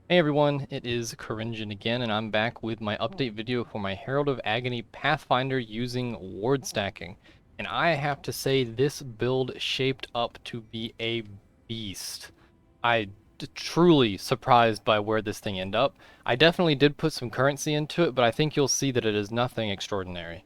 Hey everyone, it is Coringian again, and I'm back with my update video for my Herald of Agony Pathfinder using ward stacking. And I have to say, this build shaped up to be a beast. Truly surprised by where this thing ended up. I definitely did put some currency into it, but I think you'll see that it is nothing extraordinary.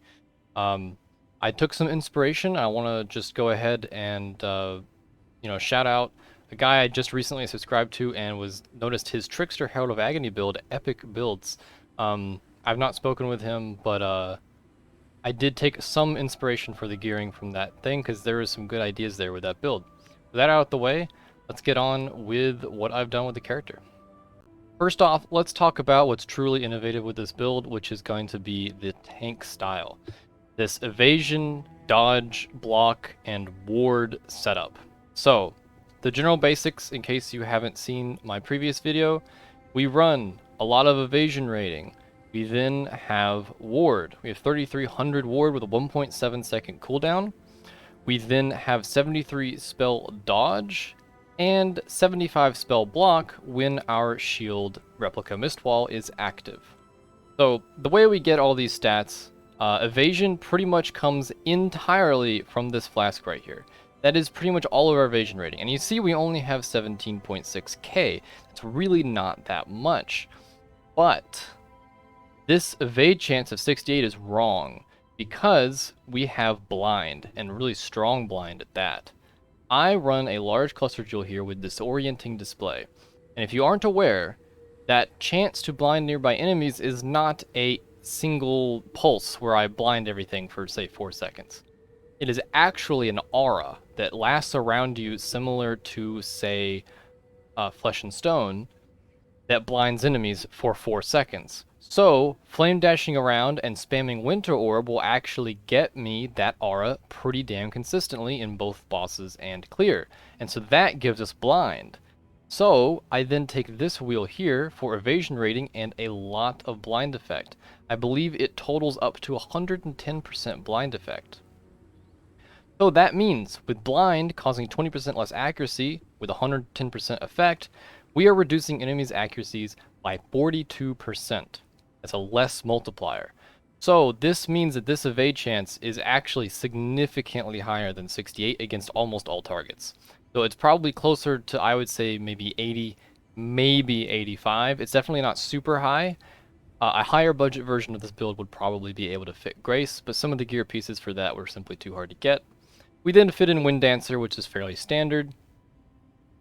Um, I took some inspiration. I want to just go ahead and shout out a guy I just recently subscribed to and was noticed his Trickster Herald of Agony build, epic builds. I've not spoken with him, but I did take some inspiration for the gearing from that thing because there is some good ideas there with that build. With that out of the way, let's get on with what I've done with the character. First off, let's talk about what's truly innovative with this build, which is going to be the tank style. This evasion, dodge, block, and ward setup. So, the general basics, in case you haven't seen my previous video, we run a lot of evasion rating. We then have ward. We have 3300 ward with a 1.7 second cooldown. We then have 73 spell dodge and 75 spell block when our shield replica mistwall is active. So the way we get all these stats, evasion pretty much comes entirely from this flask right here. That is pretty much all of our evasion rating. And you see we only have 17.6k. That's really not that much. But this evade chance of 68 is wrong because we have blind, and really strong blind at that. I run a large cluster jewel here with disorienting display. And if you aren't aware, that chance to blind nearby enemies is not a single pulse where I blind everything for, say, 4 seconds. It is actually an aura that lasts around you, similar to, say, Flesh and Stone, that blinds enemies for 4 seconds. So, flame dashing around and spamming Winter Orb will actually get me that aura pretty damn consistently in both bosses and clear. And so that gives us blind. So, I then take this wheel here for evasion rating and a lot of blind effect. I believe it totals up to 110% blind effect. So that means, with blind causing 20% less accuracy with 110% effect, we are reducing enemies' accuracies by 42%. That's a less multiplier. So this means that this evade chance is actually significantly higher than 68 against almost all targets. So it's probably closer to, I would say, maybe 80, maybe 85. It's definitely not super high. A higher budget version of this build would probably be able to fit Grace, but some of the gear pieces for that were simply too hard to get. We then fit in Wind Dancer, which is fairly standard.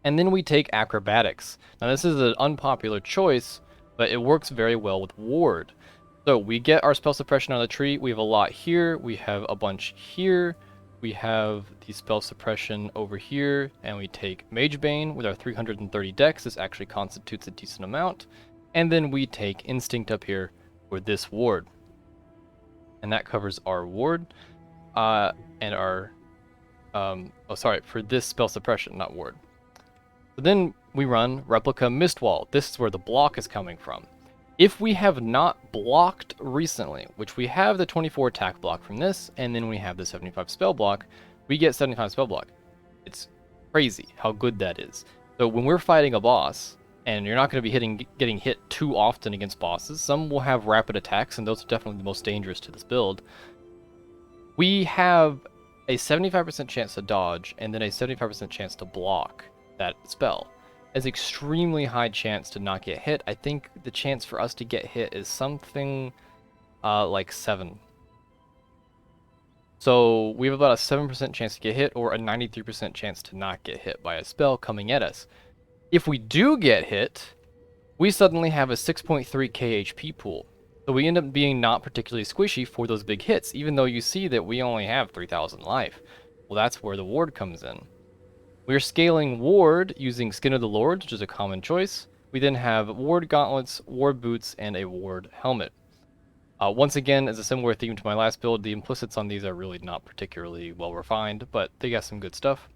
And then we take Acrobatics. Now this is an unpopular choice, but it works very well with Ward. So we get our spell suppression out of the tree. We have a lot here. We have a bunch here. We have the spell suppression over here. And we take Mage Bane with our 330 dex. This actually constitutes a decent amount. And then we take Instinct up here for this ward. And that covers our ward. And our... for this spell suppression, not ward. So then we run Replica Mistwall. This is where the block is coming from. If we have not blocked recently, which we have the 24 attack block from this, and then we have the 75 spell block, we get 75 spell block. It's crazy how good that is. So when we're fighting a boss, and you're not going to be getting hit too often against bosses, some will have rapid attacks, and those are definitely the most dangerous to this build. We have a 75% chance to dodge, and then a 75% chance to block that spell. As extremely high chance to not get hit. I think the chance for us to get hit is something like 7. So we have about a 7% chance to get hit, or a 93% chance to not get hit by a spell coming at us. If we do get hit, we suddenly have a 6.3k HP pool. So we end up being not particularly squishy for those big hits, even though you see that we only have 3,000 life. Well, that's where the ward comes in. We're scaling ward using Skin of the Lords, which is a common choice. We then have ward gauntlets, ward boots, and a ward helmet. Once again, as a similar theme to my last build, the implicits on these are really not particularly well refined, but they got some good stuff.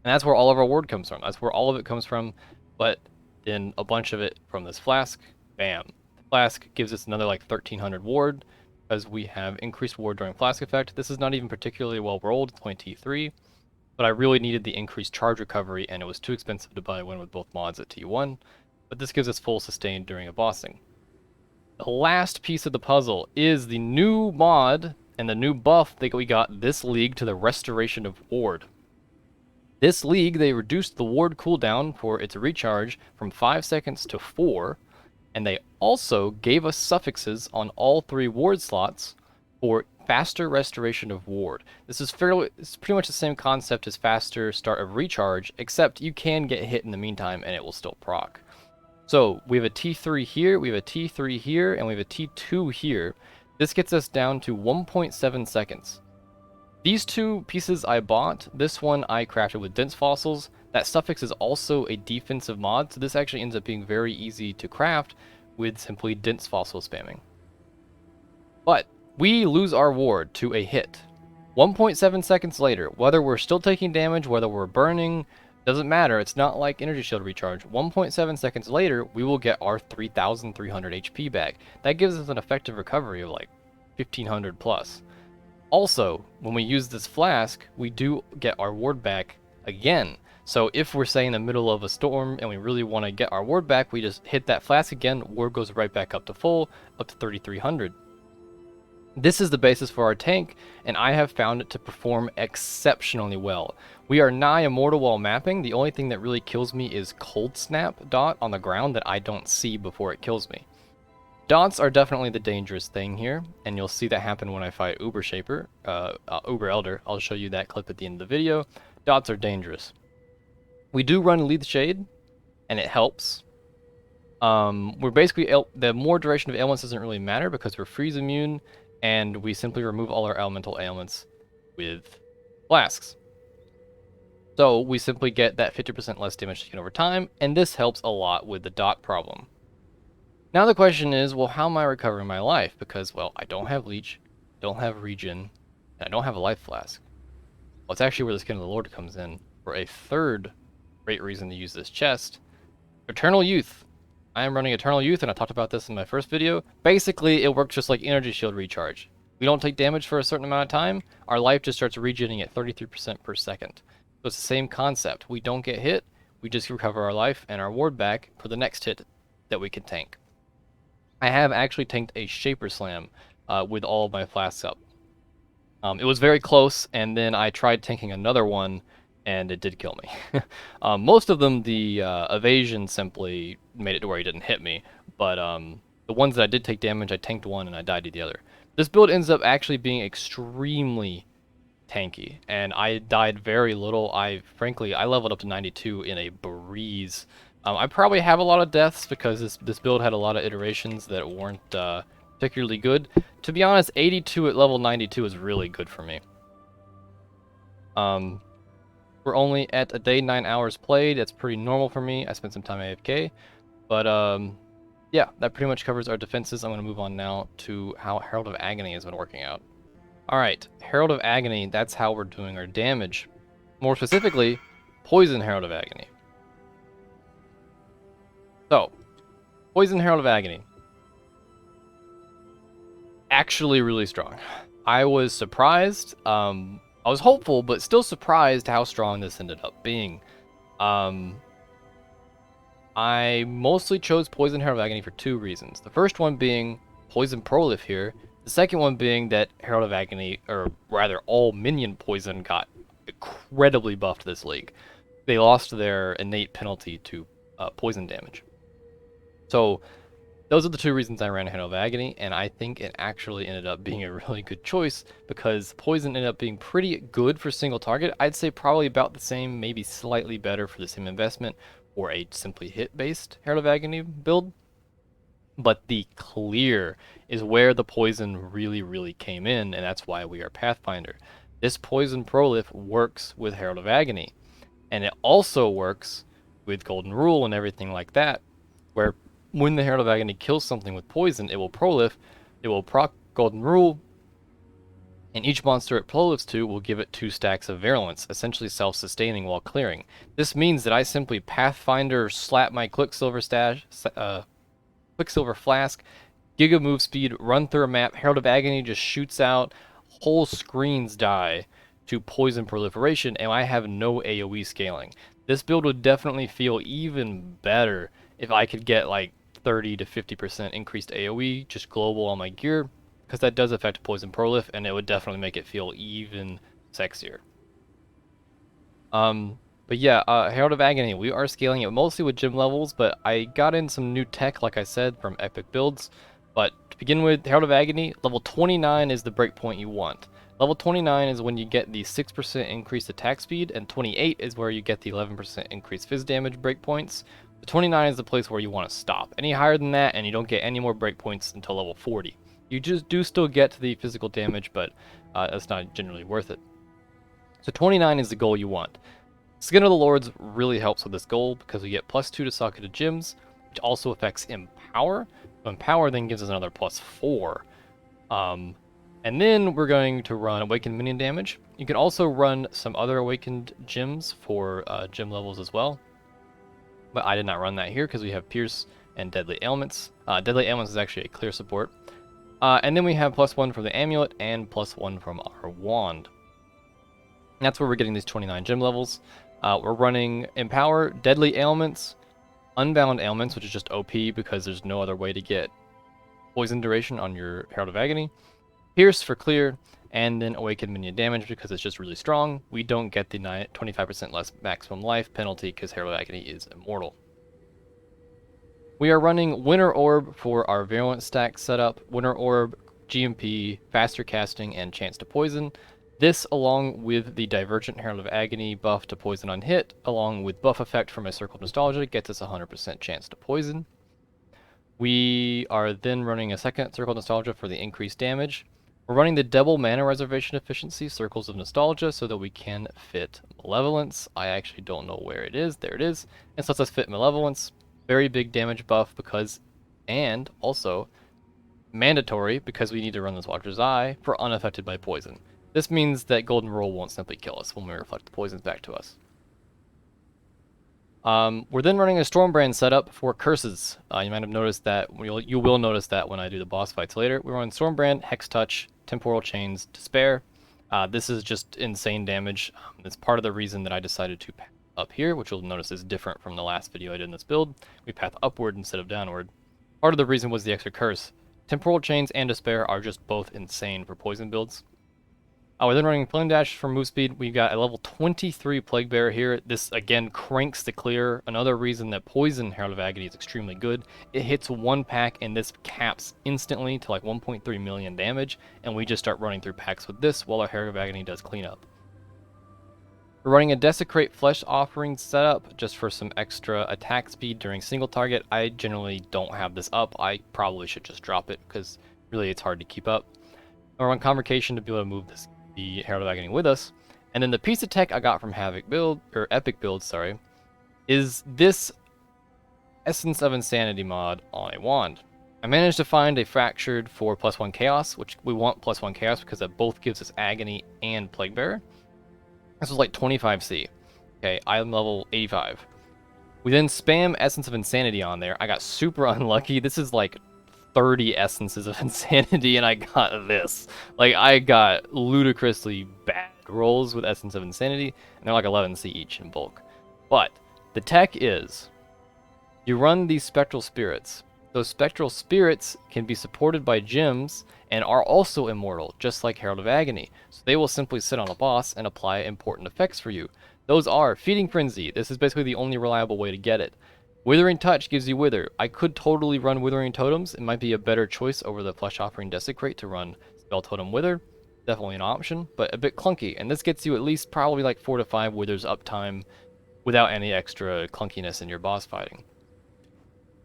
And that's where all of our ward comes from. That's where all of it comes from, but then a bunch of it from this flask. Bam. The flask gives us another like 1300 ward, because we have increased ward during flask effect. This is not even particularly well rolled, it's only T3, but I really needed the increased charge recovery, and it was too expensive to buy one with both mods at T1. but this gives us full sustain during a bossing. The last piece of the puzzle is the new mod and the new buff that we got this league to the Restoration of Ward. This league, they reduced the ward cooldown for its recharge from 5 seconds to 4, and they also gave us suffixes on all 3 ward slots for faster restoration of ward. This is it's pretty much the same concept as faster start of recharge, except you can get hit in the meantime and it will still proc. So we have a T3 here, we have a T3 here, and we have a T2 here. This gets us down to 1.7 seconds. These 2 pieces I bought. This one I crafted with dense fossils. That suffix is also a defensive mod, so this actually ends up being very easy to craft with simply dense fossil spamming. But we lose our ward to a hit. 1.7 seconds later, whether we're still taking damage, whether we're burning, doesn't matter. It's not like energy shield recharge. 1.7 seconds later, we will get our 3,300 HP back. That gives us an effective recovery of like 1,500 plus. Also, when we use this flask, we do get our ward back again. So if we're, say, in the middle of a storm and we really want to get our ward back, we just hit that flask again, ward goes right back up to full, up to 3,300. This is the basis for our tank, and I have found it to perform exceptionally well. We are nigh immortal while mapping. The only thing that really kills me is cold snap dot on the ground that I don't see before it kills me. Dots are definitely the dangerous thing here, and you'll see that happen when I fight Uber Shaper, Uber Elder. I'll show you that clip at the end of the video. Dots are dangerous. We do run Lead Shade, and it helps. We're basically, the more duration of ailments doesn't really matter because we're freeze immune, and we simply remove all our elemental ailments with Flasks. So we simply get that 50% less damage taken over time, and this helps a lot with the dot problem. Now the question is, well, how am I recovering my life? Because, well, I don't have Leech, don't have Regen, and I don't have a Life Flask. Well, it's actually where the Skin of the Lord comes in for a third great reason to use this chest. Eternal Youth. I am running Eternal Youth, and I talked about this in my first video. Basically, it works just like Energy Shield Recharge. We don't take damage for a certain amount of time, our life just starts regenerating at 33% per second. So it's the same concept. We don't get hit, we just recover our life and our ward back for the next hit that we can tank. I have actually tanked a Shaper Slam with all of my flasks up. It was very close, and then I tried tanking another one, and it did kill me. Most of them, the evasion simply made it to where he didn't hit me, but the ones that I did take damage, I tanked one and I died to the other. This build ends up actually being extremely tanky, and I died very little. Frankly, I leveled up to 92 in a breeze. I probably have a lot of deaths because this build had a lot of iterations that weren't particularly good. To be honest, 82 at level 92 is really good for me. We're only at a day, 9 hours played. That's pretty normal for me. I spent some time AFK. But yeah, that pretty much covers our defenses. I'm going to move on now to how Herald of Agony has been working out. Alright, Herald of Agony, that's how we're doing our damage. More specifically, Poison Herald of Agony. So, Poison Herald of Agony. Actually really strong. I was surprised. I was hopeful, but still surprised how strong this ended up being. I mostly chose Poison Herald of Agony for 2 reasons. The first one being Poison Prolif here. The second one being that Herald of Agony, or rather all minion poison, got incredibly buffed this league. They lost their innate penalty to poison damage. So those are the 2 reasons I ran Herald of Agony, and I think it actually ended up being a really good choice because poison ended up being pretty good for single target. I'd say probably about the same, maybe slightly better for the same investment or a simply hit-based Herald of Agony build. But the clear is where the poison really came in, and that's why we are Pathfinder. This poison prolif works with Herald of Agony, and it also works with Golden Rule and everything like that, where when the Herald of Agony kills something with poison, it will prolif, it will proc Golden Rule, and each monster it prolifs to will give it 2 stacks of virulence, essentially self-sustaining while clearing. This means that I simply Pathfinder slap my Quicksilver Flask, Giga Move Speed, run through a map, Herald of Agony just shoots out, whole screens die to poison proliferation, and I have no AoE scaling. This build would definitely feel even better if I could get like 30 to 50% increased AoE, just global on my gear, because that does affect poison prolif, and it would definitely make it feel even sexier. But yeah, Herald of Agony, we are scaling it mostly with gym levels, but I got in some new tech, like I said, from epic builds. But to begin with, Herald of Agony, level 29 is the breakpoint you want. Level 29 is when you get the 6% increased attack speed, and 28 is where you get the 11% increased phys damage breakpoints. The 29 is the place where you want to stop. Any higher than that, and you don't get any more breakpoints until level 40. You just do still get to the physical damage, but that's not generally worth it. So 29 is the goal you want. Skin of the Lords really helps with this goal because we get +2 to socketed gems, which also affects Empower. So Empower then gives us another +4. And then we're going to run Awakened Minion damage. You can also run some other Awakened gems for gem levels as well. But I did not run that here because we have Pierce and Deadly Ailments. Deadly Ailments is actually a clear support. And then we have +1 from the Amulet and +1 from our Wand. And that's where we're getting these 29 gem levels. We're running Empower, Deadly Ailments, Unbound Ailments, which is just OP because there's no other way to get Poison duration on your Herald of Agony, Pierce for clear, and then Awakened Minion damage because it's just really strong. We don't get the 25% less maximum life penalty because Herald of Agony is immortal. We are running Winter Orb for our Virulent stack setup. Winter Orb, GMP, faster casting, and chance to poison. This, along with the Divergent Herald of Agony buff to poison on hit, along with buff effect from a Circle of Nostalgia, gets us 100% chance to poison. We are then running a second Circle of Nostalgia for the increased damage. We're running the double mana reservation efficiency, Circles of Nostalgia, so that we can fit Malevolence. I actually don't know where it is. There it is. And so lets us fit Malevolence. Very big damage buff because, and also mandatory because we need to run this Watcher's Eye for unaffected by poison. This means that Golden Rule won't simply kill us when we reflect the poisons back to us. We're then running a Stormbrand setup for curses. You might have noticed that, you will notice that when I do the boss fights later. We run Stormbrand, Hex Touch, Temporal Chains, Despair. This is just insane damage. It's part of the reason that I decided to path up here, which you'll notice is different from the last video I did in this build. We path upward instead of downward. Part of the reason was the extra curse. Temporal Chains and Despair are just both insane for poison builds. We're then running Flame Dash for move speed. We've got a level 23 Plague Bearer here. This, again, cranks the clear. Another reason that Poison Herald of Agony is extremely good. It hits one pack, and this caps instantly to like 1.3 million damage, and we just start running through packs with this while our Herald of Agony does cleanup. We're running a Desecrate Flesh Offering setup just for some extra attack speed during single target. I generally don't have this up. I probably should just drop it because really it's hard to keep up. We're on Convocation to be able to move the Herald of Agony with us. And then the piece of tech I got from Epic Build, sorry, is this Essence of Insanity mod on a wand. I managed to find a Fractured for +1 Chaos, which we want +1 Chaos because that both gives us Agony and Plague Bearer. This was like 25C. Okay, I'm level 85. We then spam Essence of Insanity on there. I got super unlucky. This is like 30 Essences of Insanity, and I got this. Like, I got ludicrously bad rolls with Essence of Insanity, and they're like 11C each in bulk. But the tech is, you run these Spectral Spirits. Those Spectral Spirits can be supported by gems and are also immortal, just like Herald of Agony. So they will simply sit on a boss and apply important effects for you. Those are Feeding Frenzy. This is basically the only reliable way to get it. Withering Touch gives you Wither. I could totally run Withering Totems. It might be a better choice over the Flesh Offering Desecrate to run Spell Totem Wither. Definitely an option, but a bit clunky. And this gets you at least probably like 4 to 5 Withers uptime without any extra clunkiness in your boss fighting.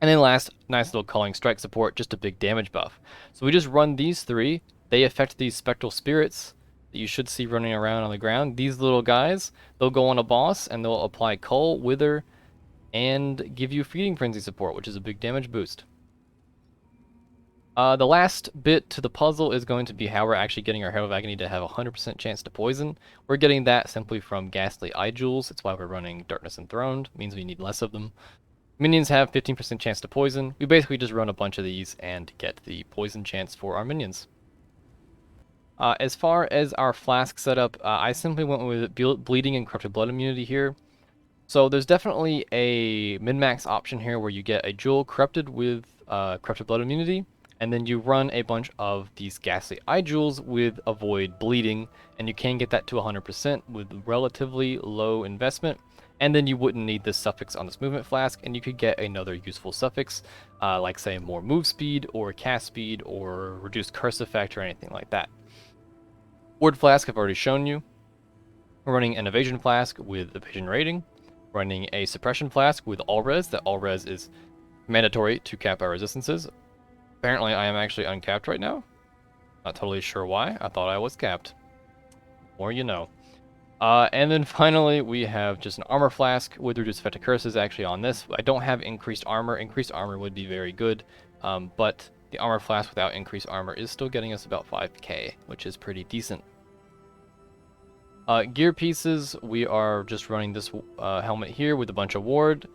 And then last, nice little Culling Strike support, just a big damage buff. So we just run these three. They affect these Spectral Spirits that you should see running around on the ground. These little guys, they'll go on a boss and they'll apply Cull, Wither, and give you Feeding Frenzy support, which is a big damage boost. The last bit to the puzzle is going to be how we're actually getting our Herald of Agony to have a 100% chance to poison. We're getting that simply from Ghastly Eye Jewels. That's why we're running Darkness Enthroned. It means we need less of them. Minions have 15% chance to poison. We basically just run a bunch of these and get the poison chance for our minions. As far as our Flask setup, I simply went with Bleeding and Corrupted Blood immunity here. So there's definitely a min-max option here where you get a jewel corrupted with corrupted blood immunity, and then you run a bunch of these ghastly eye jewels with avoid bleeding, and you can get that to 100% with relatively low investment, and then you wouldn't need this suffix on this movement flask, and you could get another useful suffix, like say more move speed or cast speed or reduced curse effect or anything like that. Ward flask I've already shown you. We're running an evasion flask with evasion rating, running a suppression flask with all res. That all res is mandatory to cap our resistances. Apparently I am actually uncapped right now. Not totally sure why. I thought I was capped. More you know. And then finally we have just an armor flask with reduced effect of curses actually on this. I don't have increased armor. Increased armor would be very good, but the armor flask without increased armor is still getting us about 5k, which is pretty decent. Gear pieces, we are just running this helmet here with a bunch of ward.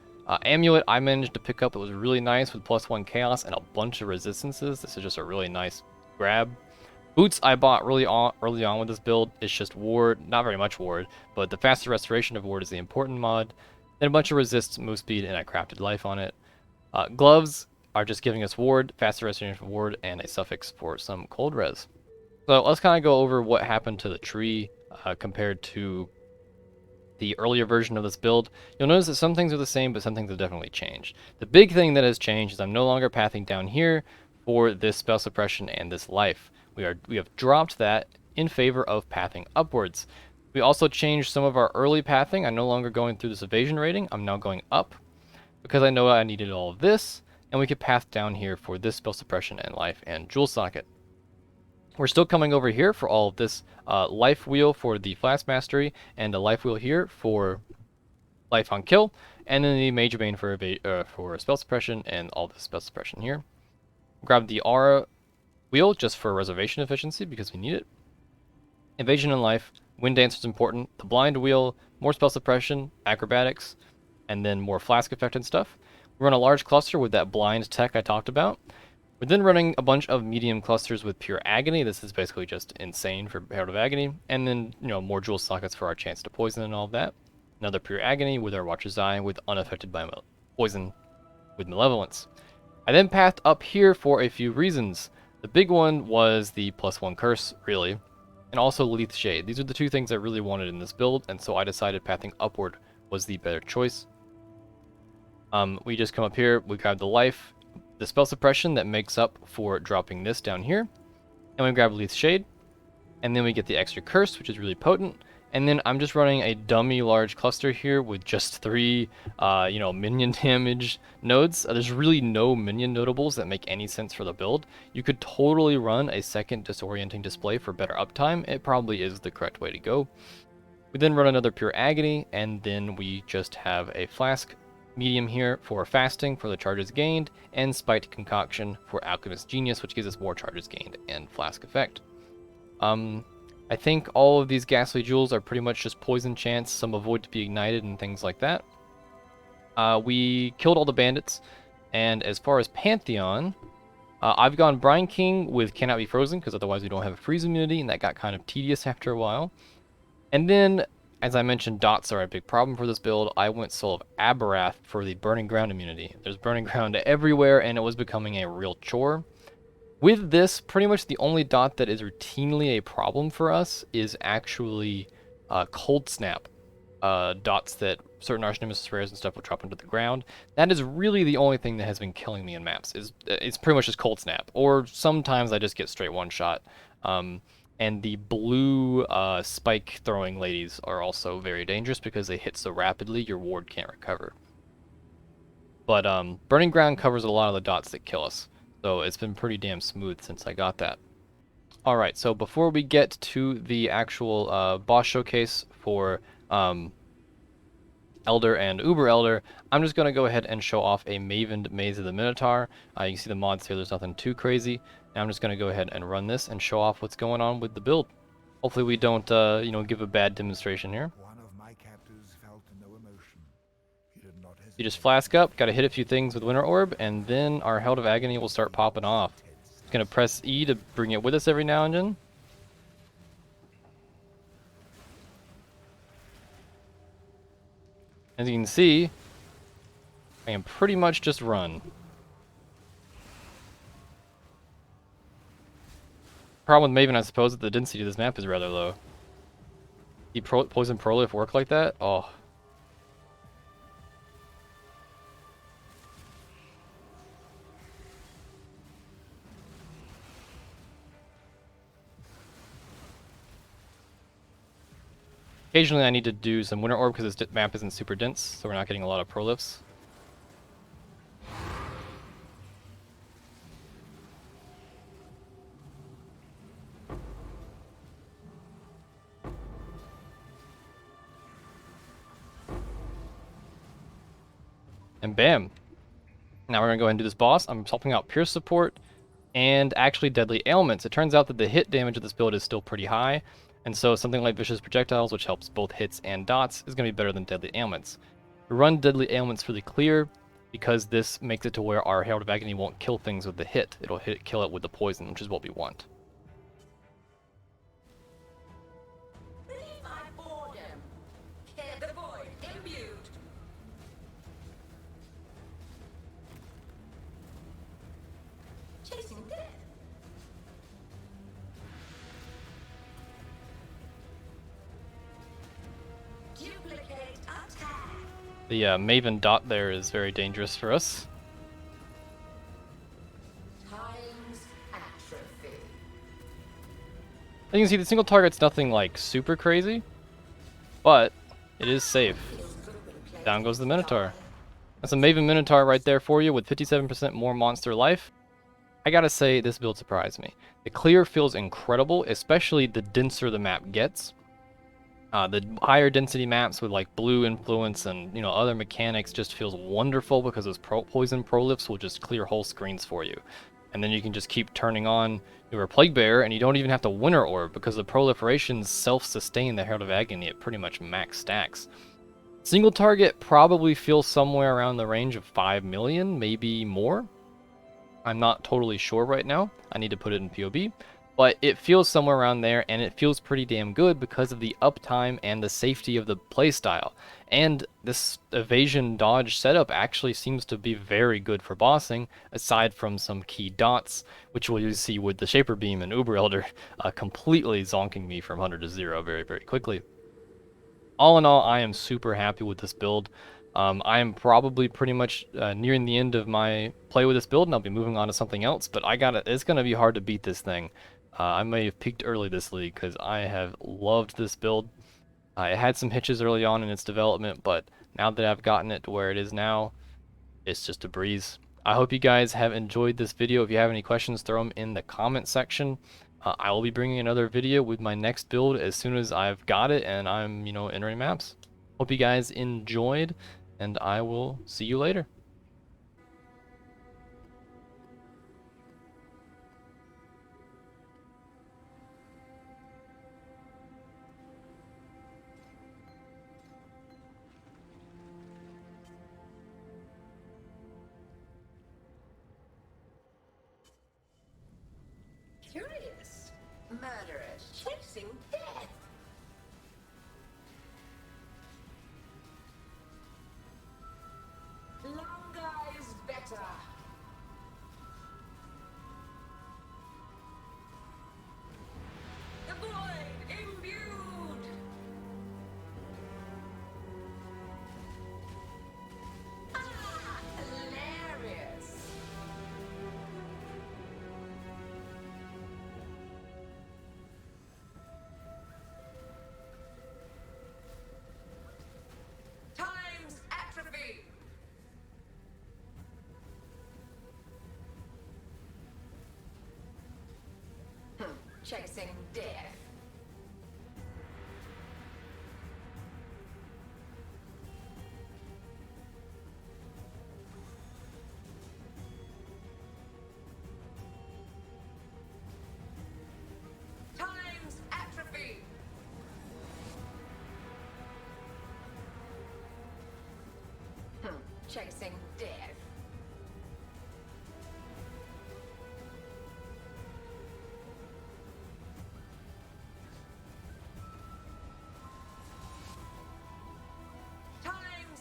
Amulet I managed to pick up. It was really nice with +1 chaos and a bunch of resistances. This is just a really nice grab. Boots I bought really early on with this build. It's just ward, not very much ward, but the faster restoration of ward is the important mod. Then a bunch of resists, move speed, and I crafted life on it. Gloves are just giving us ward, faster restoration of ward, and a suffix for some cold res. So let's kind of go over what happened to the tree compared to the earlier version of this build. You'll notice that some things are the same, but some things have definitely changed. The big thing that has changed is I'm no longer pathing down here for this spell suppression and this life. We have dropped that in favor of pathing upwards. We also changed some of our early pathing. I'm no longer going through this evasion rating. I'm now going up because I know I needed all of this, and we could path down here for this spell suppression and life and jewel socket. We're still coming over here for all of this life wheel for the Flask Mastery, and a life wheel here for life on kill, and then the Major Bane for spell suppression and all the spell suppression here. Grab the Aura wheel just for reservation efficiency because we need it. Evasion and life, Wind Dancer is important, the Blind wheel, more spell suppression, acrobatics, and then more flask effect and stuff. We run a large cluster with that blind tech I talked about. We're then running a bunch of medium clusters with pure agony. This is basically just insane for Herald of Agony. And then, more jewel sockets for our chance to poison and all of that. Another pure agony with our Watcher's Eye with unaffected by poison with malevolence. I then pathed up here for a few reasons. The big one was the +1 curse, really, and also Leith Shade. These are the two things I really wanted in this build, and so I decided pathing upward was the better choice. We just come up here, we grab the life, the spell suppression that makes up for dropping this down here, and we grab Leith Shade, and then we get the extra curse, which is really potent, and then I'm just running a dummy large cluster here with just 3 minion damage nodes. There's really no minion notables that make any sense for the build. You could totally run a second disorienting display for better uptime. It probably is the correct way to go. We then run another pure agony, and then we just have a flask medium here for fasting for the charges gained, and spiked concoction for alchemist genius, which gives us more charges gained and flask effect. I think all of these ghastly jewels are pretty much just poison chance, some avoid to be ignited and things like that. We killed all the bandits, and as far as Pantheon, I've gone Brine King with cannot be frozen because otherwise we don't have a freeze immunity, and that got kind of tedious after a while. And then, as I mentioned, dots are a big problem for this build. I went Soul of Abarath for the Burning Ground immunity. There's Burning Ground everywhere, and it was becoming a real chore. With this, pretty much the only dot that is routinely a problem for us is actually Cold Snap. Dots that certain Arch Nemesis rares and stuff will drop into the ground. That is really the only thing that has been killing me in maps. It's pretty much just Cold Snap. Or sometimes I just get straight one-shot. And the blue spike throwing ladies are also very dangerous because they hit so rapidly your ward can't recover. But Burning Ground covers a lot of the dots that kill us. So it's been pretty damn smooth since I got that. Alright, so before we get to the actual boss showcase for Elder and Uber Elder, I'm just going to go ahead and show off a Mavened Maze of the Minotaur. You can see the mods here, there's nothing too crazy. Now I'm just going to go ahead and run this and show off what's going on with the build. Hopefully we don't, give a bad demonstration here. One of my captors felt no emotion. He did not hesitate. You just flask up, got to hit a few things with Winter Orb, and then our Herald of Agony will start popping off. Going to press E to bring it with us every now and then. As you can see, I can pretty much just run. Problem with Maven, I suppose, that the density of this map is rather low. Poison prolif work like that? Oh. Occasionally I need to do some Winter Orb because this map isn't super dense, so we're not getting a lot of prolifs. And bam! Now we're going to go ahead and do this boss. I'm helping out Pierce support and actually Deadly Ailments. It turns out that the hit damage of this build is still pretty high, and so something like Vicious Projectiles, which helps both hits and dots, is going to be better than Deadly Ailments. We run Deadly Ailments for the clear because this makes it to where our Herald of Agony won't kill things with the hit. It'll kill it with the poison, which is what we want. The Maven dot there is very dangerous for us. As you can see, the single target's nothing like super crazy, but it is safe. Down goes the Minotaur. That's a Maven Minotaur right there for you with 57% more monster life. I gotta say, this build surprised me. The clear feels incredible, especially the denser the map gets. The higher density maps with like blue influence and other mechanics just feels wonderful because those poison prolifs will just clear whole screens for you. And then you can just keep turning on your Plague Bearer and you don't even have to Winter Orb because the proliferations self-sustain the Herald of Agony at pretty much max stacks. Single target probably feels somewhere around the range of 5 million, maybe more. I'm not totally sure right now. I need to put it in POB. But it feels somewhere around there, and it feels pretty damn good because of the uptime and the safety of the playstyle. And this evasion dodge setup actually seems to be very good for bossing, aside from some key dots, which we'll see with the Shaper Beam and Uber Elder completely zonking me from 100 to 0 very, very quickly. All in all, I am super happy with this build. I am probably pretty much nearing the end of my play with this build, and I'll be moving on to something else, but it's going to be hard to beat this thing. I may have peaked early this league because I have loved this build. It had some hitches early on in its development, but now that I've gotten it to where it is now, it's just a breeze. I hope you guys have enjoyed this video. If you have any questions, throw them in the comment section. I will be bringing another video with my next build as soon as I've got it and I'm, entering maps. Hope you guys enjoyed, and I will see you later. Curious. Murderers chasing death. Longer is better. The void imbued. Ah, hilarious. Time's atrophy. Chasing death. Time's atrophy. Chasing death. Time's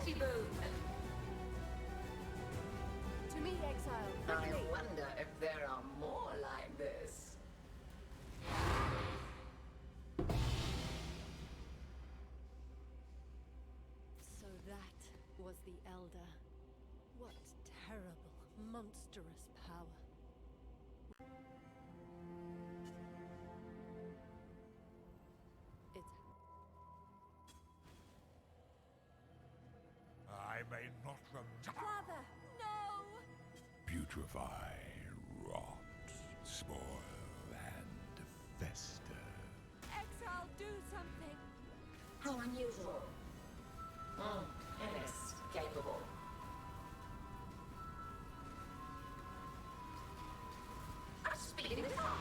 Mighty boon. To me, exile. I Quickly. wonder if there are more like this. So that was the Elder. What terrible, monstrous power. It's I may not remember. Father! No! Putrefy, rot, spoil, and fester. Exile, do something! How unusual. Inescapable. I'm speeding this up.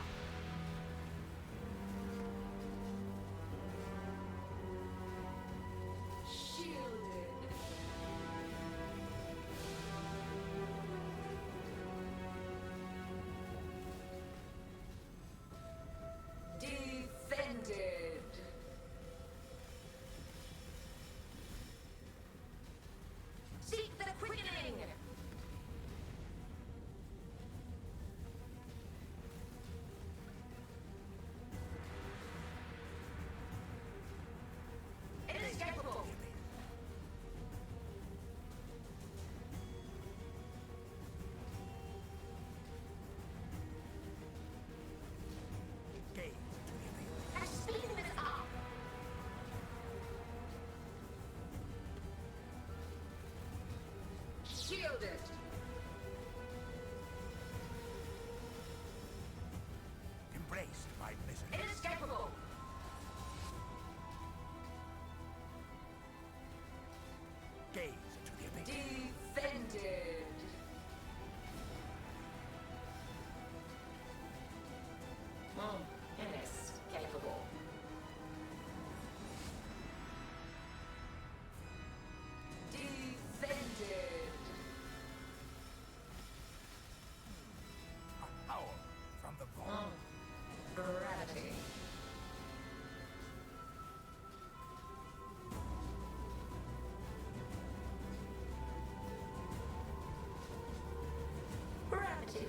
Shielded. Defended. Seek the quickening. Inescapable. Gaze to the abyss. I'm speeding this up. Shielded. Embraced by misery. Inescapable. Gaze to the abyss. Defended. Inescapable. Defended. A howl from the vault. Gravity. Gravity.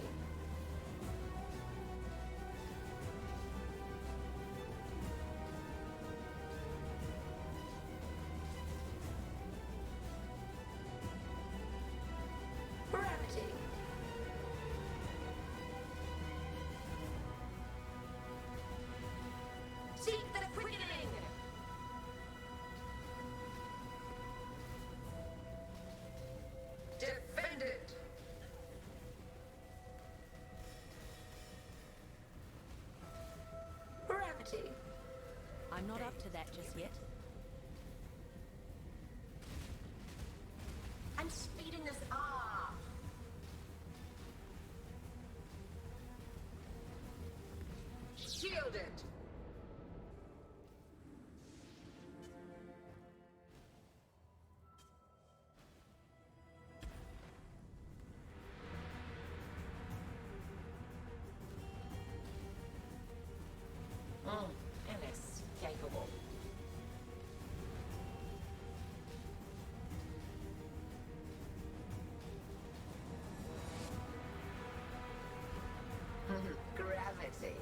Gravity. Seek the quickening. Defend it. Gravity. I'm not up to that just yet. I'm speeding this up. Shielded. Inescapable. Gravity.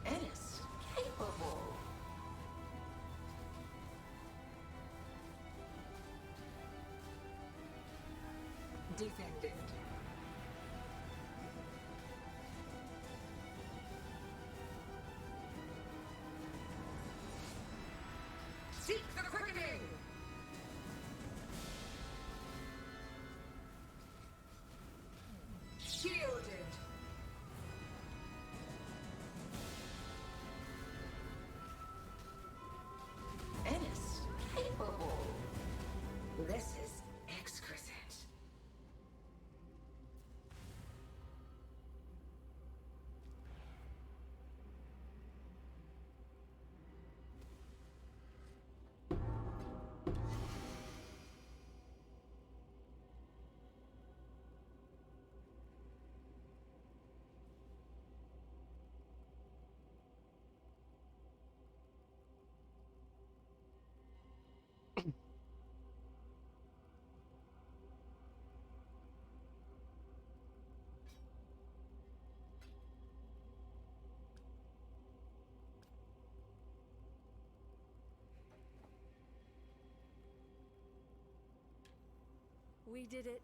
Inescapable. Defended. Seek the quickening! Shielded. Inescapable. This is exquisite. We did it.